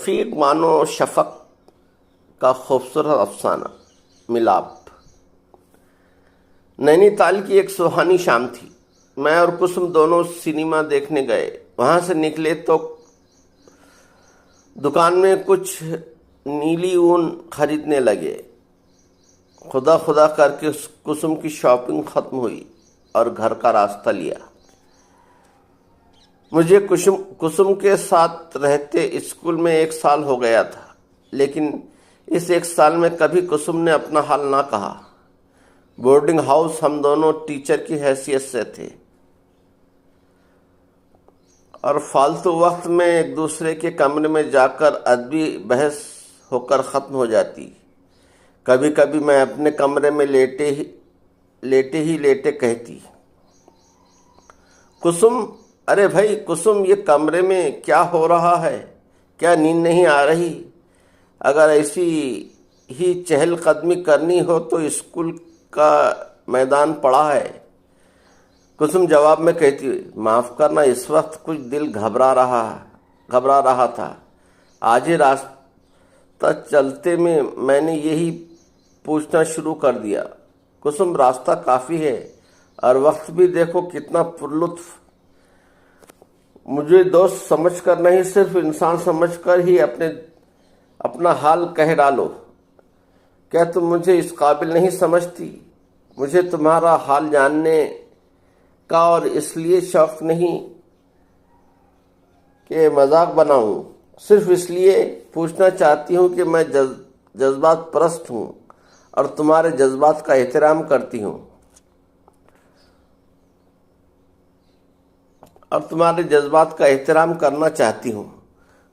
رفیق مانو شفق کا خوبصورت افسانہ ملاپ۔ نینی تال کی ایک سہانی شام تھی۔ میں اور کسم دونوں سنیما دیکھنے گئے۔ وہاں سے نکلے تو دکان میں کچھ نیلی اون خریدنے لگے۔ خدا خدا کر کے کسم کی شاپنگ ختم ہوئی اور گھر کا راستہ لیا۔ مجھے کسم کے ساتھ رہتے اسکول میں 1 سال ہو گیا تھا، لیکن اس 1 سال میں کبھی کسم نے اپنا حال نہ کہا۔ بورڈنگ ہاؤس ہم دونوں ٹیچر کی حیثیت سے تھے اور فالتو وقت میں ایک دوسرے کے کمرے میں جا کر ادبی بحث ہو کر ختم ہو جاتی۔ کبھی کبھی میں اپنے کمرے میں لیٹے کہتی، کسم، ارے بھائی کسم، یہ کمرے میں کیا ہو رہا ہے؟ کیا نیند نہیں آ رہی؟ اگر ایسی ہی چہل قدمی کرنی ہو تو اسکول کا میدان پڑا ہے۔ کسم جواب میں کہتی، معاف کرنا، اس وقت کچھ دل گھبرا رہا تھا۔ آج ہی راستہ چلتے میں نے یہی پوچھنا شروع کر دیا۔ کسم، راستہ کافی ہے اور وقت بھی دیکھو کتنا پرلطف۔ مجھے دوست سمجھ کر نہیں، صرف انسان سمجھ کر ہی اپنا حال کہہ ڈالو۔ کیا تم مجھے اس قابل نہیں سمجھتی؟ مجھے تمہارا حال جاننے کا اور اس لیے شوق نہیں کہ مذاق بناؤں، صرف اس لیے پوچھنا چاہتی ہوں کہ میں جذبات پرست ہوں اور تمہارے جذبات کا احترام کرتی ہوں اور تمہارے جذبات کا احترام کرنا چاہتی ہوں۔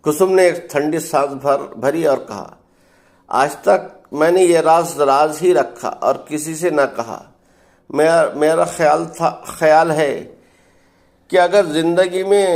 کسم نے ایک ٹھنڈی سانس بھری اور کہا، آج تک میں نے یہ راز ہی رکھا اور کسی سے نہ کہا۔ میرا خیال ہے کہ اگر زندگی میں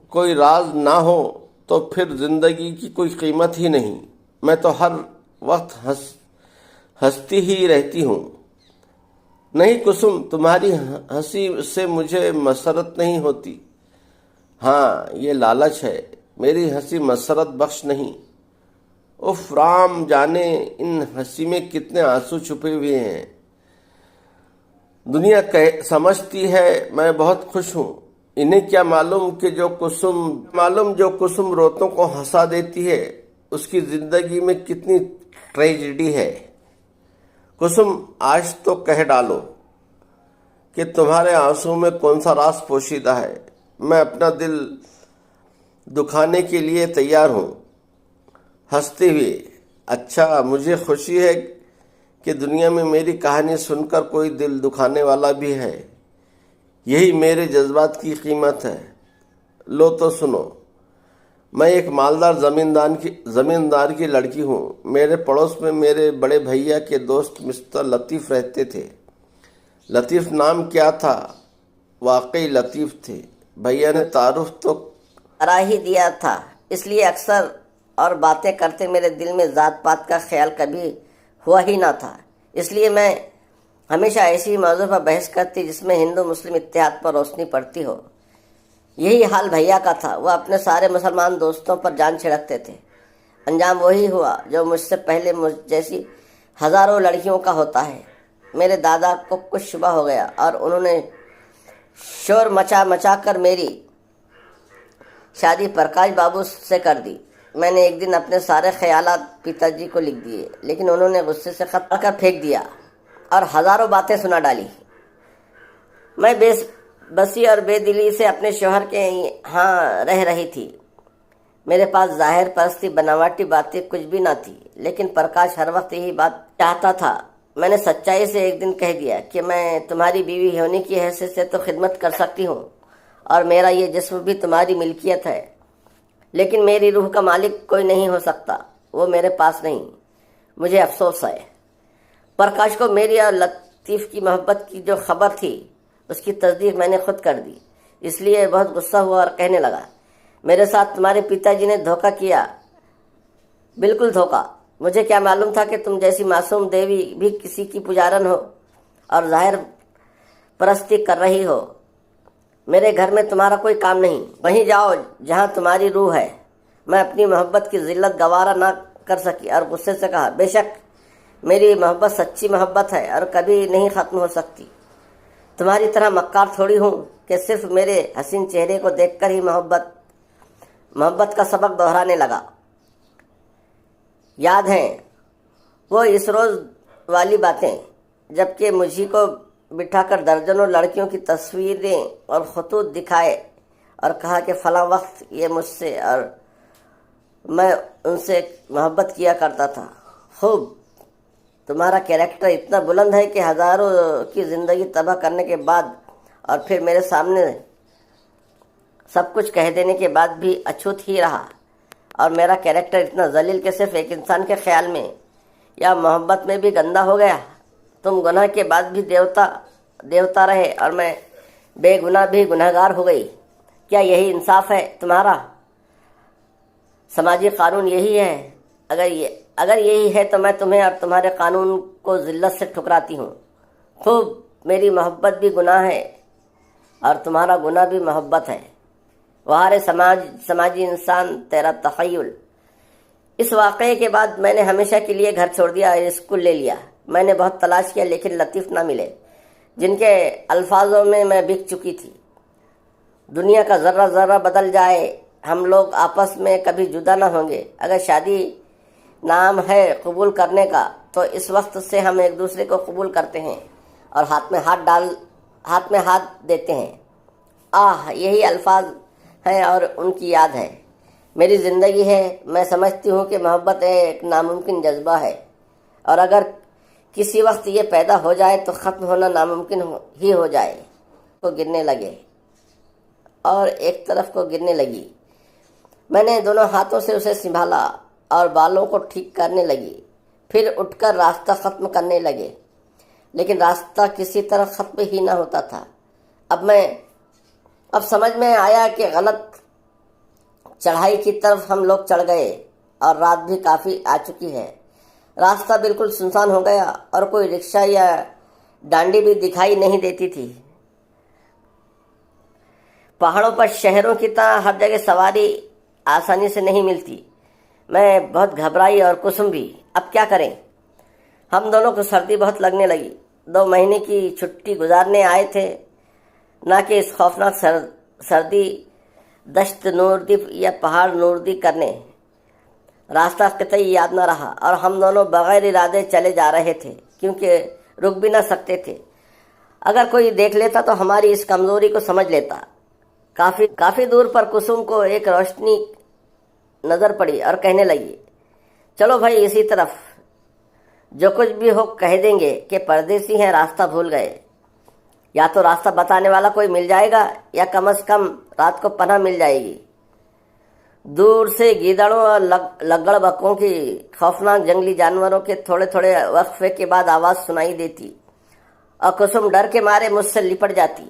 کوئی راز نہ ہو تو پھر زندگی کی کوئی قیمت ہی نہیں۔ میں تو ہر وقت ہنستی ہی رہتی ہوں۔ نہیں کسم، تمہاری ہنسی سے مجھے مسرت نہیں ہوتی۔ ہاں، یہ لالچ ہے، میری ہنسی مسرت بخش نہیں۔ اف، رام جانے ان ہنسی میں کتنے آنسو چھپے ہوئے ہیں۔ دنیا سمجھتی ہے میں بہت خوش ہوں۔ انہیں کیا معلوم کہ جو کسم روتوں کو ہنسا دیتی ہے اس کی زندگی میں کتنی ٹریجڈی ہے۔ کسم، آج تو کہہ ڈالو کہ تمہارے آنسو میں کون سا راز پوشیدہ ہے۔ میں اپنا دل دکھانے کے لیے تیار ہوں۔ ہنستے ہوئے، اچھا، مجھے خوشی ہے کہ دنیا میں میری کہانی سن کر کوئی دل دکھانے والا بھی ہے۔ یہی میرے جذبات کی قیمت ہے۔ لو تو سنو، میں ایک مالدار زمیندار کی لڑکی ہوں۔ میرے پڑوس میں میرے بڑے بھیا کے دوست مسٹر لطیف رہتے تھے۔ لطیف نام کیا تھا، واقعی لطیف تھے۔ بھیا نے تعارف تو کرا ہی دیا تھا، اس لیے اکثر اور باتیں کرتے میرے دل میں ذات پات کا خیال کبھی ہوا ہی نہ تھا۔ اس لیے میں ہمیشہ ایسی موضوع پر بحث کرتی جس میں ہندو مسلم اتحاد پر روشنی پڑتی ہو۔ یہی حال بھیا کا تھا۔ وہ اپنے سارے مسلمان دوستوں پر جان چھڑکتے تھے۔ انجام وہی ہوا جو مجھ سے پہلے مجھ جیسی ہزاروں لڑکیوں کا ہوتا ہے۔ میرے دادا کو کچھ شبہ ہو گیا اور انہوں نے شور مچا کر میری شادی پرکاش بابو سے کر دی۔ میں نے ایک دن اپنے سارے خیالات پتا جی کو لکھ دیے، لیکن انہوں نے غصے سے خط کر پھینک دیا اور ہزاروں باتیں سنا ڈالی۔ میں بے بسی اور بے دلی سے اپنے شوہر کے ہاں رہ رہی تھی۔ میرے پاس ظاہر پرستی بناوٹی باتیں کچھ بھی نہ تھی، لیکن پرکاش ہر وقت یہی بات چاہتا تھا۔ میں نے سچائی سے ایک دن کہہ دیا کہ میں تمہاری بیوی ہونے کی حیثیت سے تو خدمت کر سکتی ہوں اور میرا یہ جسم بھی تمہاری ملکیت ہے، لیکن میری روح کا مالک کوئی نہیں ہو سکتا، وہ میرے پاس نہیں۔ مجھے افسوس ہے۔ پرکاش کو میری اور لطیف کی محبت کی جو خبر تھی اس کی تصدیق میں نے خود کر دی، اس لیے بہت غصہ ہوا اور کہنے لگا، میرے ساتھ تمہارے پتا جی نے دھوکہ کیا، بالکل دھوکہ۔ مجھے کیا معلوم تھا کہ تم جیسی معصوم دیوی بھی کسی کی پجارن ہو اور ظاہر پرستی کر رہی ہو۔ میرے گھر میں تمہارا کوئی کام نہیں، وہیں جاؤ جہاں تمہاری روح ہے۔ میں اپنی محبت کی ذلت گوارا نہ کر سکی اور غصے سے کہا، بے شک میری محبت سچی محبت ہے اور کبھی نہیں ختم ہو سکتی۔ تمہاری طرح مکار تھوڑی ہوں کہ صرف میرے حسین چہرے کو دیکھ کر ہی محبت کا سبق دہرانے لگا۔ یاد ہیں وہ اس روز والی باتیں جبکہ مجھے کو بٹھا کر درجنوں لڑکیوں کی تصویریں اور خطوط دکھائے اور کہا کہ فلاں وقت یہ مجھ سے اور میں ان سے محبت کیا کرتا تھا۔ خوب، تمہارا کیریکٹر اتنا بلند ہے کہ ہزاروں کی زندگی تباہ کرنے کے بعد اور پھر میرے سامنے سب کچھ کہہ دینے کے بعد بھی اچھوت ہی رہا، اور میرا کیریکٹر اتنا ذلیل کہ صرف ایک انسان کے خیال میں یا محبت میں بھی گندا ہو گیا۔ تم گناہ کے بعد بھی دیوتا رہے اور میں بے گناہ بھی گنہگار ہو گئی۔ کیا یہی انصاف ہے تمہارا؟ سماجی قانون یہی ہے؟ اگر یہی ہے تو میں تمہیں اور تمہارے قانون کو ذلت سے ٹھکراتی ہوں۔ خوب، میری محبت بھی گناہ ہے اور تمہارا گناہ بھی محبت ہے۔ وہارے سماجی انسان تیرا تخیل۔ اس واقعے کے بعد میں نے ہمیشہ کے لیے گھر چھوڑ دیا اور اسکول لے لیا۔ میں نے بہت تلاش کیا لیکن لطیف نہ ملے جن کے الفاظوں میں بک چکی تھی۔ دنیا کا ذرہ ذرہ بدل جائے، ہم لوگ آپس میں کبھی جدا نہ ہوں گے۔ اگر شادی نام ہے قبول کرنے کا تو اس وقت سے ہم ایک دوسرے کو قبول کرتے ہیں اور ہاتھ میں ہاتھ دیتے ہیں۔ یہی الفاظ ہیں اور ان کی یاد ہے۔ میری زندگی ہے۔ میں سمجھتی ہوں کہ محبت ایک ناممکن جذبہ ہے، اور اگر کسی وقت یہ پیدا ہو جائے تو ختم ہونا ناممکن ہی ہو جائے۔ کو گرنے لگے اور ایک طرف کو گرنے لگی۔ میں نے دونوں ہاتھوں سے اسے سنبھالا اور بالوں کو ٹھیک کرنے لگی، پھر اٹھ کر راستہ ختم کرنے لگے، لیکن راستہ کسی طرح ختم ہی نہ ہوتا تھا۔ اب سمجھ میں آیا کہ غلط چڑھائی کی طرف ہم لوگ چڑھ گئے اور رات بھی کافی آ چکی ہے۔ راستہ بالکل سنسان ہو گیا اور کوئی رکشہ یا ڈانڈی بھی دکھائی نہیں دیتی تھی۔ پہاڑوں پر شہروں کی طرح ہر جگہ سواری آسانی سے نہیں ملتی۔ میں بہت گھبرائی اور کسم بھی۔ اب کیا کریں؟ ہم دونوں کو سردی بہت لگنے لگی۔ 2 مہینے کی چھٹی گزارنے آئے تھے، نہ کہ اس خوفناک سردی دشت نوردی یا پہاڑ نوردی کرنے۔ راستہ قطعی یاد نہ رہا اور ہم دونوں بغیر ارادے چلے جا رہے تھے کیونکہ رک بھی نہ سکتے تھے۔ اگر کوئی دیکھ لیتا تو ہماری اس کمزوری کو سمجھ لیتا۔ کافی دور پر کسم کو ایک روشنی نظر پڑی اور کہنے لگی، چلو بھائی اسی طرف، جو کچھ بھی ہو کہہ دیں گے کہ پردیسی ہیں، راستہ بھول گئے۔ یا تو راستہ بتانے والا کوئی مل جائے گا یا کم از کم رات کو پناہ مل جائے گی۔ دور سے گیدڑوں اور لگڑ بکوں کی خوفناک جنگلی جانوروں کے تھوڑے تھوڑے وقفے کے بعد آواز سنائی دیتی اور کسم ڈر کے مارے مجھ سے لپٹ جاتی۔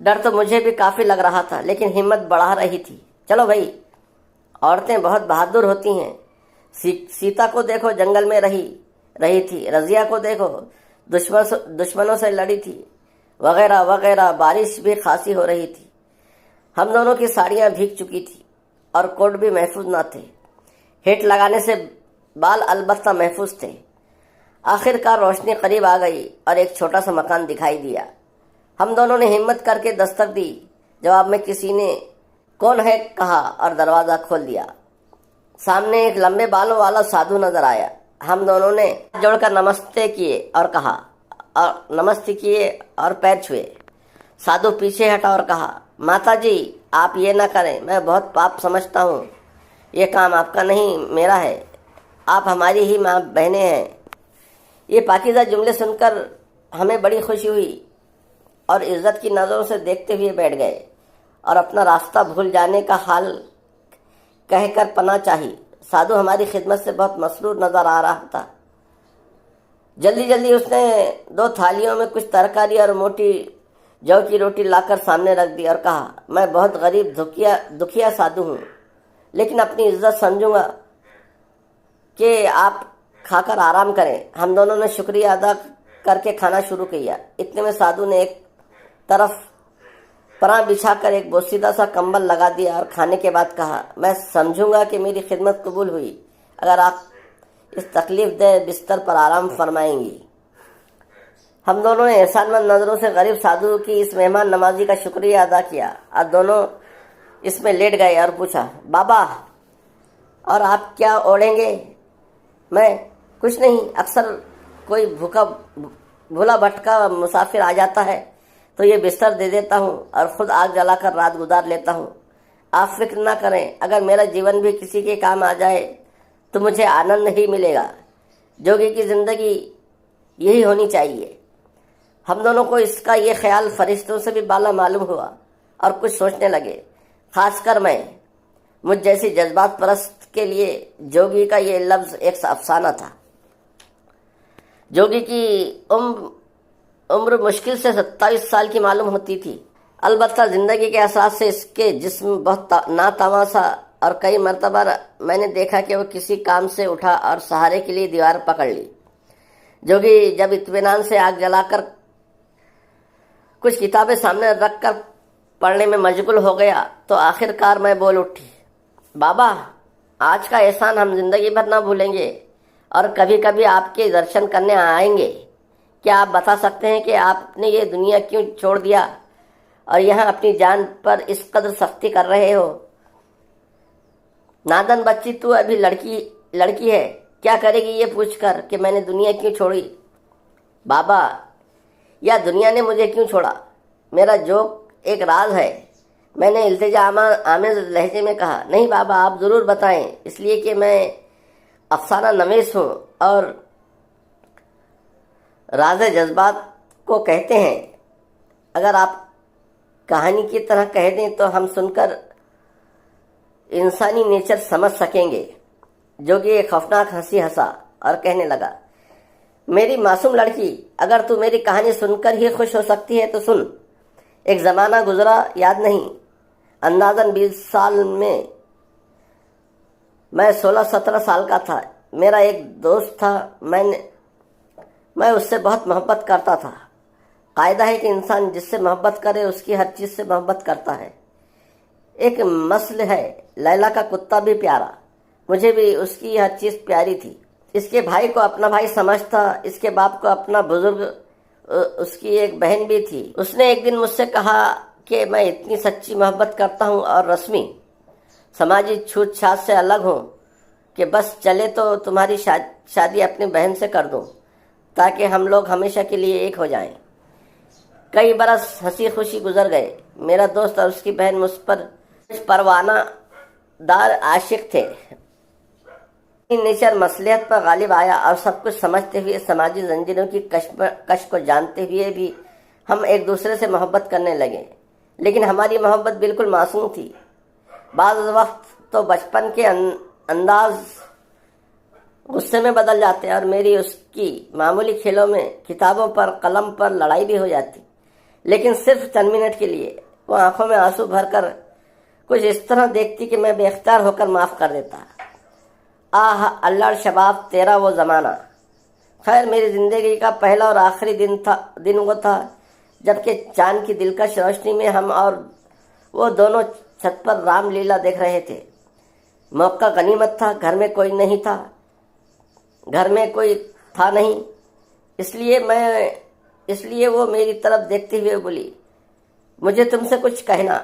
ڈر تو مجھے بھی کافی لگ رہا تھا لیکن ہمت بڑھا رہی تھی۔ چلو بھائی، عورتیں بہت بہادر ہوتی ہیں۔ سیتا کو دیکھو، جنگل میں رہی تھی۔ رضیہ کو دیکھو، دشمنوں سے لڑی تھی، وغیرہ وغیرہ۔ بارش بھی خاصی ہو رہی تھی۔ ہم دونوں کی ساڑیاں بھیگ چکی تھی اور کوٹ بھی محفوظ نہ تھے۔ ہیٹ لگانے سے بال البتہ محفوظ تھے۔ آخر کار روشنی قریب آ گئی اور ایک چھوٹا سا مکان دکھائی دیا۔ ہم دونوں نے ہمت کر کے دستک دی۔ جواب میں کسی نے کون ہے کہا اور دروازہ کھول دیا۔ سامنے ایک لمبے بالوں والا سادھو نظر آیا۔ ہم دونوں نے جوڑ کر نمستے کیے اور پیر چھوئے۔ سادھو پیچھے ہٹا اور کہا، ماتا جی آپ یہ نہ کریں، میں بہت پاپ سمجھتا ہوں۔ یہ کام آپ کا نہیں میرا ہے، آپ ہماری ہی ماں بہنیں ہیں۔ یہ پاکیزہ جملے سن کر ہمیں بڑی خوشی ہوئی اور عزت کی نظروں سے دیکھتے ہوئے بیٹھ گئے اور اپنا راستہ بھول جانے کا حال کہہ کر پناہ چاہی۔ سادھو ہماری خدمت سے بہت مسرور نظر آ رہا تھا۔ جلدی اس نے 2 تھالیوں میں کچھ ترکاری اور موٹی جو کی روٹی لا کر سامنے رکھ دی اور کہا، میں بہت غریب دکھیا سادھو ہوں، لیکن اپنی عزت سمجھوں گا کہ آپ کھا کر آرام کریں۔ ہم دونوں نے شکریہ ادا کر کے کھانا شروع کیا۔ اتنے میں سادھو نے ایک طرف پناہ بچھا کر ایک بوسیدہ سا کمبل لگا دیا اور کھانے کے بعد کہا، میں سمجھوں گا کہ میری خدمت قبول ہوئی اگر آپ اس تکلیف دہ بستر پر آرام فرمائیں گی۔ ہم دونوں نے احسان مند نظروں سے غریب سادھو کی اس مہمان نوازی کا شکریہ ادا کیا اور دونوں اس میں لیٹ گئے اور پوچھا، بابا اور آپ کیا اوڑھیں گے؟ میں کچھ نہیں، اکثر کوئی بھولا بھٹکا مسافر آ جاتا ہے تو یہ بستر دے دیتا ہوں اور خود آگ جلا کر رات گزار لیتا ہوں۔ آپ فکر نہ کریں، اگر میرا جیون بھی کسی کے کام آ جائے تو مجھے آنند ہی ملے گا۔ جوگی کی زندگی یہی ہونی چاہیے۔ ہم دونوں کو اس کا یہ خیال فرشتوں سے بھی بالا معلوم ہوا اور کچھ سوچنے لگے، خاص کر میں۔ مجھ جیسی جذبات پرست کے لیے جوگی کا یہ لفظ ایک افسانہ تھا۔ جوگی کی عمر مشکل سے 27 سال کی معلوم ہوتی تھی، البتہ زندگی کے اثرات سے اس کے جسم بہت ناتواں سا، اور کئی مرتبہ میں نے دیکھا کہ وہ کسی کام سے اٹھا اور سہارے کے لیے دیوار پکڑ لی۔ جوگی جب اطمینان سے آگ جلا کر کچھ کتابیں سامنے رکھ کر پڑھنے میں مشغول ہو گیا تو آخر کار میں بول اٹھی، بابا آج کا احسان ہم زندگی بھر نہ بھولیں گے اور کبھی کبھی آپ کے درشن کرنے آئیں گے۔ کیا آپ بتا سکتے ہیں کہ آپ نے یہ دنیا کیوں چھوڑ دیا اور یہاں اپنی جان پر اس قدر سختی کر رہے ہو؟ نادان بچی تو ابھی لڑکی ہے، کیا کرے گی یہ پوچھ کر کہ میں نے دنیا کیوں چھوڑی؟ بابا یا دنیا نے مجھے کیوں چھوڑا، میرا جوک ایک راز ہے، میں نے التجا آمیز لہجے میں کہا۔ نہیں بابا، آپ ضرور بتائیں، اس لیے کہ میں افسانہ نویس ہوں اور راز جذبات کو کہتے ہیں۔ اگر آپ کہانی کی طرح کہہ دیں تو ہم سن کر انسانی نیچر سمجھ سکیں گے۔ جو کہ ایک خوفناک ہنسی ہنسا اور کہنے لگا، میری معصوم لڑکی، اگر تو میری کہانی سن کر ہی خوش ہو سکتی ہے تو سن۔ ایک زمانہ گزرا، یاد نہیں، اندازاً 20 سال میں 16-17 سال کا تھا۔ میرا ایک دوست تھا، میں اس سے بہت محبت کرتا تھا۔ قاعدہ ہے کہ انسان جس سے محبت کرے اس کی ہر چیز سے محبت کرتا ہے۔ ایک مثل ہے، لیلا کا کتا بھی پیارا، مجھے بھی اس کی ہر چیز پیاری تھی۔ اس کے بھائی کو اپنا بھائی سمجھتا، اس کے باپ کو اپنا بزرگ، اس کی ایک بہن بھی تھی۔ اس نے ایک دن مجھ سے کہا کہ میں اتنی سچی محبت کرتا ہوں اور رسمی سماجی چھوت چھات سے الگ ہوں کہ بس چلے تو تمہاری شادی اپنی بہن سے کر دوں تاکہ ہم لوگ ہمیشہ کے لیے ایک ہو جائیں۔ کئی برس ہنسی خوشی گزر گئے۔ میرا دوست اور اس کی بہن مجھ پر پروانہ دار عاشق تھے۔ نیچر مصلحت پر غالب آیا اور سب کچھ سمجھتے ہوئے، سماجی زنجیروں کی کش کو جانتے ہوئے بھی ہم ایک دوسرے سے محبت کرنے لگے، لیکن ہماری محبت بالکل معصوم تھی۔ بعض وقت تو بچپن کے انداز غصے میں بدل جاتے اور میری اس کی معمولی کھیلوں میں کتابوں پر قلم پر لڑائی بھی ہو جاتی، لیکن صرف چند منٹ کے لیے۔ وہ آنکھوں میں آنسو بھر کر کچھ اس طرح دیکھتی کہ میں بے اختیار ہو کر معاف کر دیتا۔ آہ اللہ شباب تیرا وہ زمانہ۔ خیر، میری زندگی کا پہلا اور آخری دن وہ تھا جبکہ چاند کی دلکش روشنی میں ہم اور وہ دونوں چھت پر رام لیلا دیکھ رہے تھے۔ موقع غنیمت تھا، گھر میں کوئی تھا نہیں، اس لیے وہ میری طرف دیکھتے ہوئے بولی، مجھے تم سے کچھ کہنا،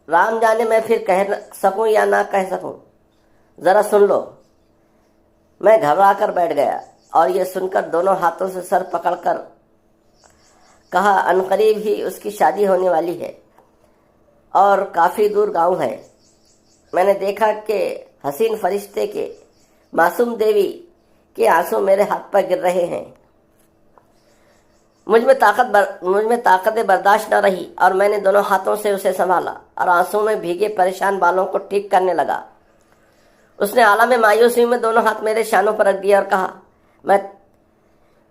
رام جانے میں پھر کہہ سکوں یا نہ کہہ سکوں، ذرا سن لو۔ میں گھبرا کر بیٹھ گیا اور یہ سن کر دونوں ہاتھوں سے سر پکڑ کر کہا، عنقریب ہی اس کی شادی ہونے والی ہے اور کافی دور گاؤں ہے۔ میں نے دیکھا کہ حسین فرشتے کے معصوم دیوی کے آنسو میرے ہاتھ پر گر رہے ہیں۔ مجھ میں طاقت برداشت نہ رہی اور میں نے دونوں ہاتھوں سے اسے سنبھالا اور آنسو میں بھیگے پریشان بالوں کو ٹھیک کرنے لگا۔ اس نے عالم مایوسی میں دونوں ہاتھ میرے شانوں پر رکھ دیا اور کہا،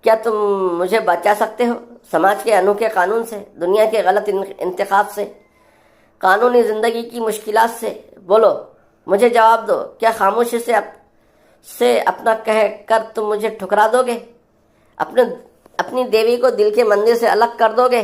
کیا تم مجھے بچا سکتے ہو سماج کے انوکھے قانون سے، دنیا کے غلط انتخاب سے، قانونی زندگی کی مشکلات سے؟ بولو، مجھے جواب دو۔ کیا خاموشی سے اپنا کہہ کر تم مجھے ٹھکرا دو گے؟ اپنی دیوی کو دل کے مندر سے الگ کر دو گے؟